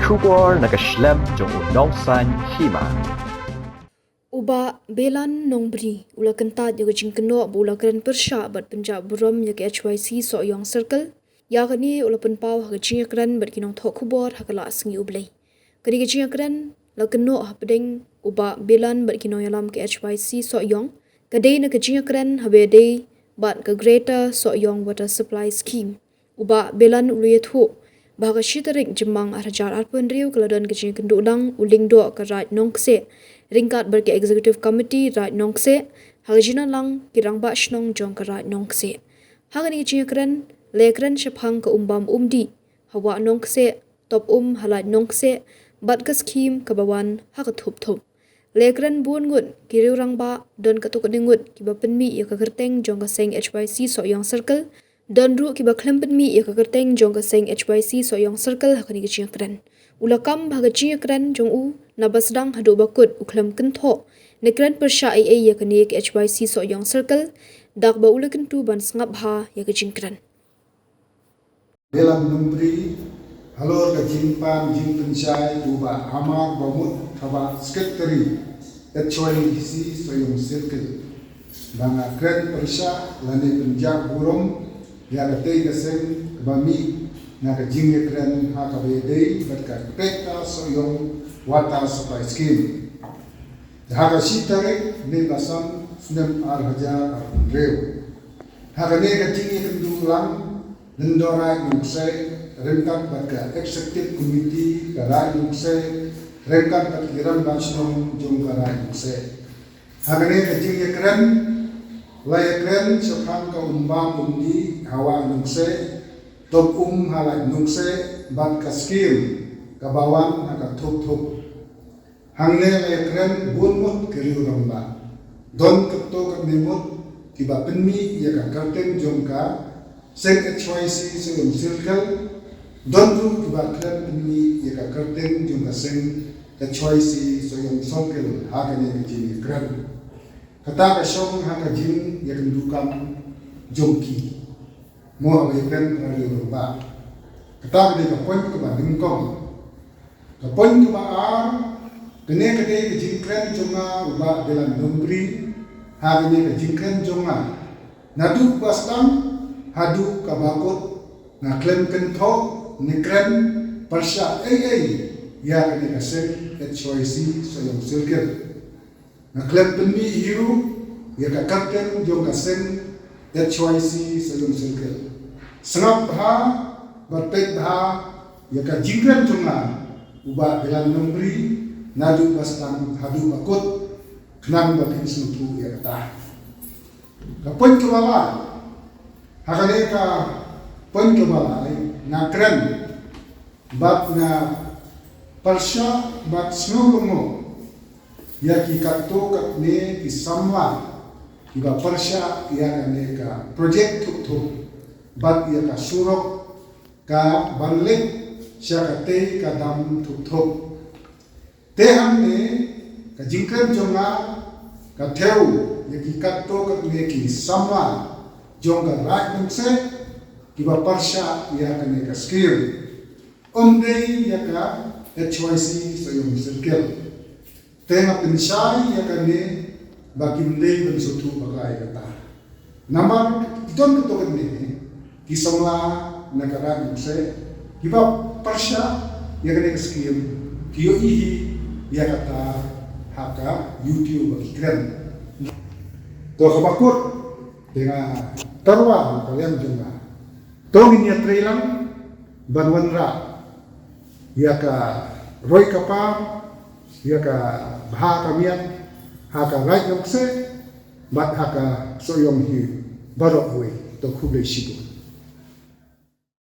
Kubor na Khlem jong unong san Hima. Uba Beland nongbri ula kentat yaga Kynthoh bula Kren Pynshai bat Punjab buram yaga HYC Sohïong circle ya kani ula penpau haga Kren bat Kynthoh kubor hakala asngi ublai kani Kren la Kynthoh hapdeng uba Beland bat Kynthoh yalam ke HYC Sohïong kadai na Kren habe dei bat ke Greater Sohïong Water Supply Scheme uba Beland uluyethu bahaga shitarik jemang arhajar arpun riu keladan kecing kendudang uling do ke right nongse ringkat berke executive committee right nongse hagajina lang kirang ba shnong jong ke right nongse hagani kecing Kren le Kren shephang ke umbam umdi hawa nongse top halat nongse bat ke scheme ke bawan hagathup thup le Kren bun ngut kiriu rang ba don katuk dengut kiba penmi ya ke kerteng jong ke seng HYC Sohïong circle dan ru kiba Khlem penmi ya kerteng jong ka seng HYC Sohïong circle hakani kecing Kren ulakam bhaga Kren jong u nabasdang hadu bakut u Khlem Kynthoh ne Kren Pynshai Eiei ya kani ke HYC Sohïong circle dak ba ulakan tu ban sngap ha ya kecing Kren Beland numbri halor ka jimpan jim Pynshai uba amar bamut thaba secretary HYC Sohïong circle banga Kren Pynshai lani Punjab burom ya katei kaseng bami na kajing Kren ha kabedei bat ka peta Sohïong water supply scheme ha ka sitare ne basam sunem arhaja arreu ha ka ne kajing kendulang nendora nungsai rengkat bat ka executive committee ka rai nungsai rengkat bat kiram basnom jong ka rai nungsai ha ka ne kajing Kren Lai Kren sephang ka umbam umdi hawa nungse top halai nungse bat ka scheme ka bawan ka thup thup hangne lai Kren bunmut kiriu ramba don kapto ka nimut kiba penmi ya ka karteng jongka seng HYC Sohïong circle don ru kiba Kren penmi ya ka karteng jongka seng HYC Sohïong circle hagane kini Kren kata kasong haka jing ya kendukam jongki mo abai Kren radio roba kata kene ka point ke ba dingkong ka point ke ba ar kene ke jing Kren jonga uba Beland nombri ha kene ke jing Kren jonga nadu bastam hadu ka bakut na Khlem Kynthoh ni Kren Pynshai Eiei ya kene ka sek HYC Sohïong circle na Khlem penmi hiu ya ka kapten jong ka seng HYC Sohïong circle sengap ha berpet ha ya ka jingkren jonga uba Beland nombri nadu bastam hadu bakut knam batin sutu ya kata ka point ke bawah hakane ka point ke bawah na Kren bat na Pynshai bat snulungo ya ki katto katne ki samwa ki ba Pynshai ya ne ka project thuk bat ya ka surok ka banlek sya ka te ka dam thuk te hamne ka jingkren jonga ka theu ya ki katto katne ki samwa jonga rak nungse ki ba Pynshai ya ne ka skill onde ya ka HYC Sohïong circle tengah Pynshai ya kane bakimdei bensutu bagai kata nama don ketok ni kisongla negara nuse kiba Pynshai ya kane skim kio ihi ya kata haka YouTube bagi Kren to kabakut tengah tarwa kalian juga tong ini trailang banwanra ya ka roy kapar ya ka bha kamiat haka right nokse bat haka Sohïong hi barok we to khule shibu